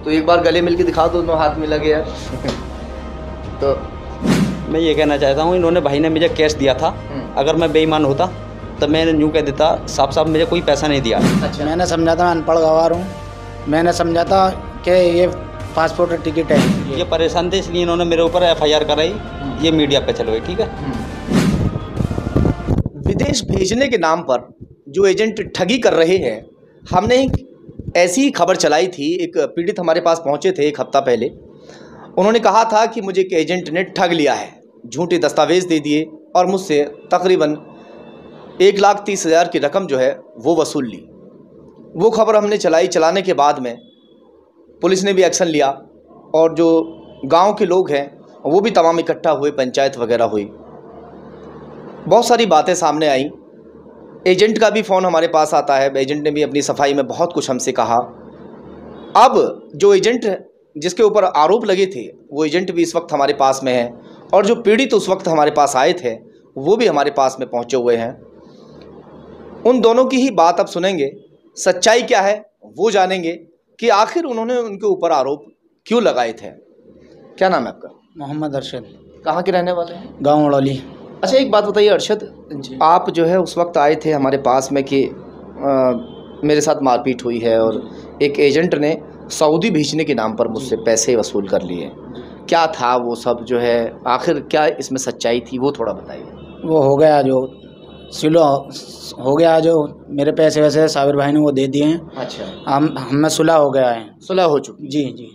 तो एक बार गले मिल के दिखा दो, दोनों हाथ मिला गया। तो मैं ये कहना चाहता हूँ, इन्होंने भाई ने मुझे कैश दिया था, अगर मैं बेईमान होता तो मैं यूँ कह देता साफ साफ मुझे कोई पैसा नहीं दिया। अच्छा, मैंने समझा था मैं अनपढ़ गवार हूँ, मैंने समझा था कि ये पासपोर्ट और टिकट है। ये परेशान थे इसलिए इन्होंने मेरे ऊपर FIR कराई, ये मीडिया पे चलो गई। ठीक है। विदेश भेजने के नाम पर जो एजेंट ठगी कर रहे हैं, हमने एक ऐसी ही खबर चलाई थी। एक पीड़ित हमारे पास पहुंचे थे एक हफ्ता पहले। उन्होंने कहा था कि मुझे एक एजेंट ने ठग लिया है, झूठे दस्तावेज़ दे दिए और मुझसे तकरीबन 1,30,000 की रकम जो है वो वसूल ली। वो खबर हमने चलाने के बाद में पुलिस ने भी एक्शन लिया और जो गांव के लोग हैं वो भी तमाम इकट्ठा हुए, पंचायत वगैरह हुई, बहुत सारी बातें सामने आई। एजेंट का भी फ़ोन हमारे पास आता है, एजेंट ने भी अपनी सफाई में बहुत कुछ हमसे कहा। अब जो एजेंट जिसके ऊपर आरोप लगे थे वो एजेंट भी इस वक्त हमारे पास में है और जो पीड़ित उस वक्त हमारे पास आए थे वो भी हमारे पास में पहुंचे हुए हैं। उन दोनों की ही बात अब सुनेंगे, सच्चाई क्या है वो जानेंगे कि आखिर उन्होंने उनके ऊपर आरोप क्यों लगाए थे। क्या नाम है आपका? मोहम्मद अरशद। कहाँ के रहने वाले हैं? गाँव उड़ौली। अच्छा, एक बात बताइए अरशद, आप जो है उस वक्त आए थे हमारे पास में कि मेरे साथ मारपीट हुई है और एक एजेंट ने सऊदी भेजने के नाम पर मुझसे पैसे वसूल कर लिए। क्या था वो सब जो है, आखिर क्या इसमें सच्चाई थी वो थोड़ा बताइए। वो हो गया जो सिलो हो गया, जो मेरे पैसे वैसे साबिर भाई ने वो दे दिए हैं। अच्छा, हमें सुलह हो गया है। सुलह हो चुकी? जी जी।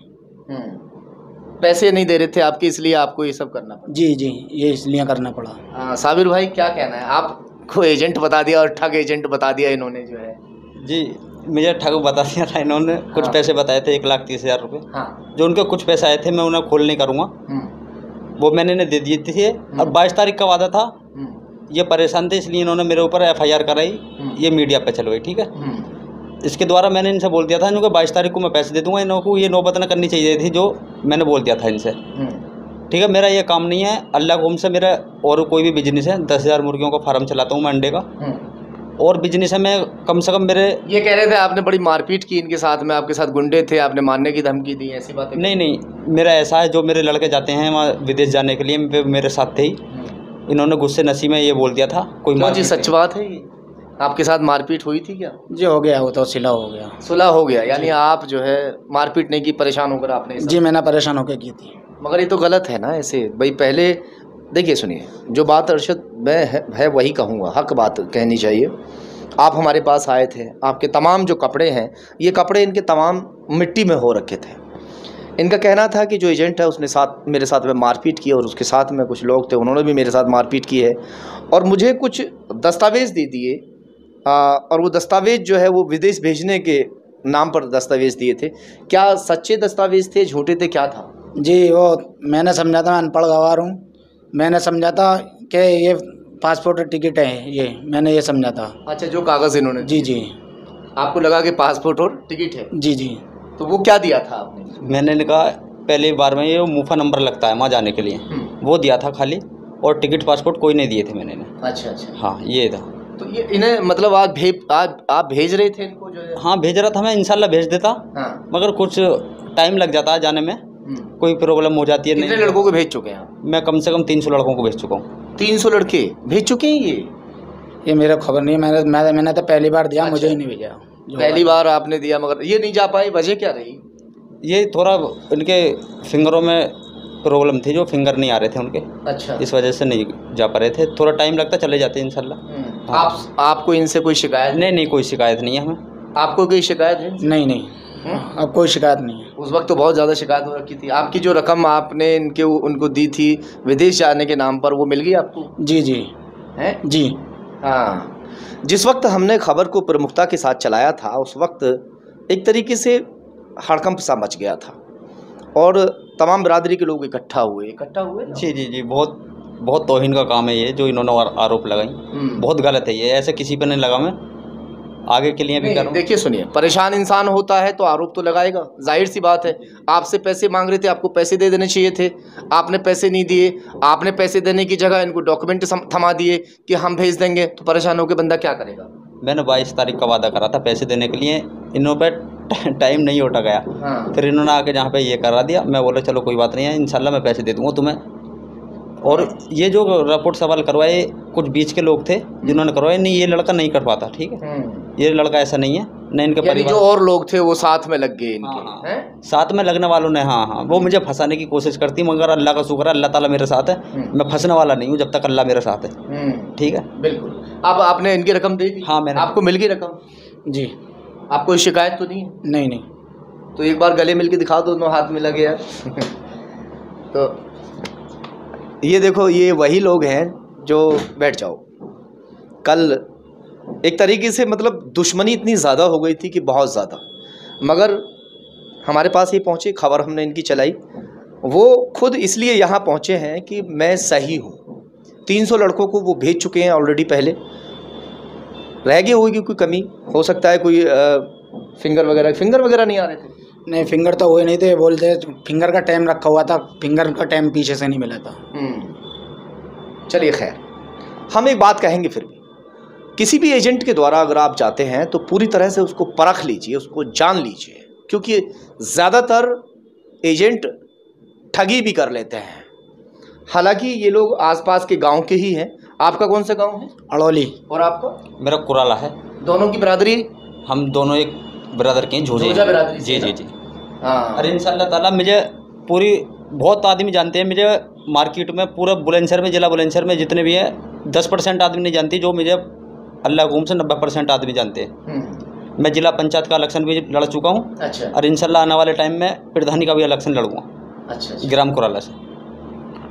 पैसे नहीं दे रहे थे आपके, इसलिए आपको ये सब करना पड़ा? जी जी, ये इसलिए करना पड़ा। साबिर भाई क्या कहना है? आपको एजेंट बता दिया और ठग एजेंट बता दिया इन्होंने जो है। जी, मुझे ठग बता दिया था इन्होंने। कुछ हाँ। पैसे बताए थे 1,30,000 रुपये। हाँ। जो उनके कुछ पैसे आए थे मैं उन्हें खोल नहीं करूँगा, वो मैंने इन्हें दे दिए थे। और 22 तारीख का वादा था। ये परेशान थे इसलिए इन्होंने मेरे ऊपर FIR कराई, ये मीडिया पे चलो गई। ठीक है। इसके द्वारा मैंने इनसे बोल दिया था इनको 22 तारीख को मैं पैसे दे दूंगा। इनको ये नौबत न करनी चाहिए थी जो मैंने बोल दिया था इनसे। ठीक है, मेरा ये काम नहीं है। अल्लाह को हमसे मेरा और कोई भी बिजनेस है, 10,000 मुर्गियों का फार्म चलाता हूँ मैं अंडे का, और बिजनेस है। मैं कम से कम मेरे ये कह रहे थे आपने बड़ी मारपीट की इनके साथ में, आपके साथ गुंडे थे, आपने मारने की धमकी दी, ऐसी बातें? नहीं, मेरा ऐसा है, जो मेरे लड़के जाते हैं वहाँ विदेश जाने के लिए मेरे साथ थे ही। इन्होंने गुस्से नशी में ये बोल दिया था कोई जी सच बात है ये? आपके साथ मारपीट हुई थी क्या? जी हो गया, वो तो सिला हो गया। सुलह हो गया, यानी आप जो है मारपीट नहीं की, परेशान होकर आपने? जी, मैंने परेशान होकर की थी। मगर ये तो गलत है ना ऐसे भाई। पहले देखिए, सुनिए, जो बात अरशद मैं है वही कहूँगा, हक बात कहनी चाहिए। आप हमारे पास आए थे, आपके तमाम जो कपड़े हैं, ये कपड़े इनके तमाम मिट्टी में हो रखे थे। इनका कहना था कि जो एजेंट है उसने मेरे साथ में मारपीट की और उसके साथ में कुछ लोग थे, उन्होंने भी मेरे साथ मारपीट की है और मुझे कुछ दस्तावेज़ दे दिए। और वो दस्तावेज़ जो है वो विदेश भेजने के नाम पर दस्तावेज़ दिए थे। क्या सच्चे दस्तावेज़ थे, झूठे थे, क्या था? जी, वो मैंने समझा था मैं अनपढ़ गवार हूँ, मैंने समझा था कि ये पासपोर्ट और टिकट है, ये मैंने ये समझा था। अच्छा, जो कागज़ इन्होंने? जी जी। आपको लगा कि पासपोर्ट और टिकट है? जी जी। तो वो क्या दिया था आपने? मैंने कहा पहली बार में ये मुफा नंबर लगता है वहाँ जाने के लिए, वो दिया था खाली, और टिकट पासपोर्ट कोई नहीं दिए थे मैंने इन्हें। अच्छा अच्छा। हाँ, ये था। तो ये इन्हें मतलब आप भेज रहे थे इनको जो है? हाँ, भेज रहा था मैं, इंशाल्लाह भेज देता। हाँ। मगर कुछ टाइम लग जाता है जाने में, कोई प्रॉब्लम हो जाती है। कितने लड़कों को भेज चुके हैं आप? मैं कम से कम 300 लड़कों को भेज चुका हूँ। 300 लड़के भेज चुके हैं? ये मेरा खबर नहीं है, मैंने तो पहली बार दिया। अच्छा। मुझे ही नहीं भेजा। पहली बार आपने दिया मगर ये नहीं जा पाए, वजह क्या रही? ये थोड़ा इनके फिंगरों में प्रॉब्लम थी, जो फिंगर नहीं आ रहे थे उनके। अच्छा। इस वजह से नहीं जा पा रहे थे। थोड़ा टाइम लगता, चले जाते इंशाल्लाह। आपको इनसे कोई शिकायत? नहीं, कोई शिकायत नहीं है हमें। आपको कोई शिकायत है? नहीं, अब कोई शिकायत नहीं है। उस वक्त तो बहुत ज़्यादा शिकायत हो रखी थी। आपकी जो रकम आपने उनको दी थी विदेश जाने के नाम पर, वो मिल गई आपको? जी जी। हैं? जी हाँ। जिस वक्त हमने खबर को प्रमुखता के साथ चलाया था, उस वक्त एक तरीके से हड़कंप सा मच गया था और तमाम बिरादरी के लोग इकट्ठा हुए ना? जी, बहुत तौहीन का काम है ये, जो इन्होंने आरोप लगाई। बहुत गलत है ये, ऐसे किसी पर नहीं लगा। मैं आगे के लिए भी करूँ। देखिए, सुनिए, परेशान इंसान होता है तो आरोप तो लगाएगा, जाहिर सी बात है। आपसे पैसे मांग रहे थे, आपको पैसे दे देने चाहिए थे, आपने पैसे नहीं दिए। आपने पैसे देने की जगह इनको डॉक्यूमेंट थमा दिए कि हम भेज देंगे, तो परेशान होकर बंदा क्या करेगा? मैंने 22 तारीख का वादा करा था पैसे देने के लिए। इन्होंने टाइम नहीं होता गया। हाँ। फिर इन्होंने आके जहाँ पे ये करा दिया, मैं बोला चलो कोई बात नहीं है, इंशाल्लाह मैं पैसे दे दूँगा तुम्हें। और ये जो रिपोर्ट सवाल करवाए कुछ बीच के लोग थे जिन्होंने करवाए, नहीं ये लड़का नहीं कर पाता, ठीक है, ये लड़का ऐसा नहीं है, न इनके यानी परिवार जो और लोग थे वो साथ में लग गए इनके। हाँ, हैं? साथ में लगने वालों ने, हाँ, वो मुझे फंसाने की कोशिश करती, मगर अल्लाह का शुक्र है, अल्लाह ताला मेरे साथ है, मैं फंसने वाला नहीं हूँ जब तक अल्लाह मेरे साथ है। ठीक है, बिल्कुल। अब आपने इनकी रकम दे दी? हाँ, मैंने। आपको मिल गई रकम? जी। आपको कोई शिकायत तो नहीं है? नहीं नहीं। तो एक बार गले मिल के दिखा दो, दोनों हाथ में लगे यार। तो ये देखो, ये वही लोग हैं जो, बैठ जाओ, कल एक तरीके से मतलब दुश्मनी इतनी ज़्यादा हो गई थी कि बहुत ज़्यादा, मगर हमारे पास ये पहुँचे, खबर हमने इनकी चलाई, वो खुद इसलिए यहाँ पहुँचे हैं कि मैं सही हूँ। 300 लड़कों को वो भेज चुके हैं ऑलरेडी पहले, रह गई होगी कोई कमी, हो सकता है कोई फिंगर वगैरह नहीं आ रहे थे। नहीं, फिंगर तो हुए नहीं थे, बोलते फिंगर का टाइम रखा हुआ था, फिंगर का टाइम पीछे से नहीं मिला था। चलिए खैर, हम एक बात कहेंगे, फिर भी किसी भी एजेंट के द्वारा अगर आप जाते हैं तो पूरी तरह से उसको परख लीजिए, उसको जान लीजिए, क्योंकि ज़्यादातर एजेंट ठगी भी कर लेते हैं। हालांकि ये लोग आसपास के गांव के ही हैं। आपका कौन सा गांव है? अड़ौली। और आपका? मेरा कुराला है। दोनों की बरादरी? हम दोनों एक ब्रदर के हैं, झोझा बरादरी। जी जी जी। हाँ। अरे इंशाल्लाह ताला मुझे पूरी बहुत आदमी जानते हैं, मुझे मार्केट में पूरा बुलंदशहर में, जिला बुलंदशहर में जितने भी हैं 10% आदमी नहीं जानती, जो मुझे अल्लाह हुकुम से 90% आदमी जानते हैं। मैं जिला पंचायत का इलेक्शन भी लड़ चुका हूँ। अच्छा। और इंशाल्लाह आने वाले टाइम में प्रधानी का भी इलेक्शन लड़ूंगा। अच्छा। ग्राम कुराला से।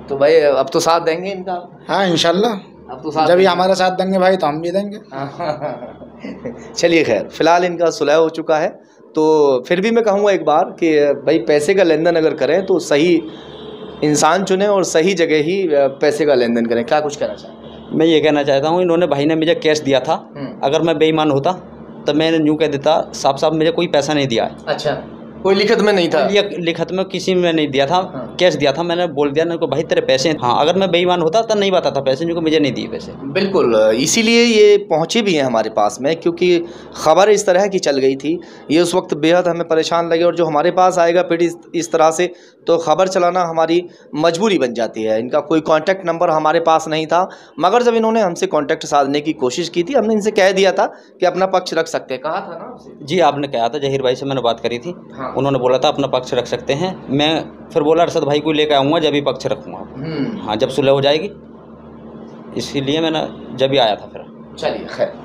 तो भाई अब तो साथ देंगे इनका? हाँ इंशाल्लाह, अब तो साथ जब ये हमारा साथ देंगे भाई तो हम भी देंगे। चलिए खैर, फिलहाल इनका सुलह हो चुका है, तो फिर भी मैं कहूँगा एक बार कि भाई पैसे का लेन देन अगर करें तो सही इंसान चुनें और सही जगह ही पैसे का लेन देन करें। क्या कुछ कहना चाहते हैं? मैं ये कहना चाहता हूँ, इन्होंने भाई ने मुझे कैश दिया था, अगर मैं बेईमान होता तो मैंने यूँ कह देता साफ साफ मुझे कोई पैसा नहीं दिया है। अच्छा, कोई लिखत में नहीं था? लिखत में किसी में नहीं दिया था। हाँ। कैश दिया था, मैंने बोल दिया ना को भाई तेरे पैसे। हाँ, अगर मैं बेईमान होता तो नहीं बताता पैसे, क्योंकि मुझे नहीं दिए पैसे। बिल्कुल, इसीलिए ये पहुँचे भी हैं हमारे पास में, क्योंकि ख़बर इस तरह की चल गई थी। ये उस वक्त बेहद हमें परेशान लगे, और जो हमारे पास आएगा फिर इस तरह से तो ख़बर चलाना हमारी मजबूरी बन जाती है। इनका कोई कॉन्टैक्ट नंबर हमारे पास नहीं था, मगर जब इन्होंने हमसे कॉन्टैक्ट साधने की कोशिश की थी, हमने इनसे कह दिया था कि अपना पक्ष रख सकते हैं। कहा था ना आपसे? जी, आपने कहा था, जहीर भाई से मैंने बात करी थी। हाँ। उन्होंने बोला था अपना पक्ष रख सकते हैं। मैं फिर बोला अरशद भाई को लेकर आऊँगा जब भी पक्ष रखूँगा। हाँ, जब सुलह हो जाएगी, इसीलिए मैंने जब भी आया था फिर। चलिए खैर।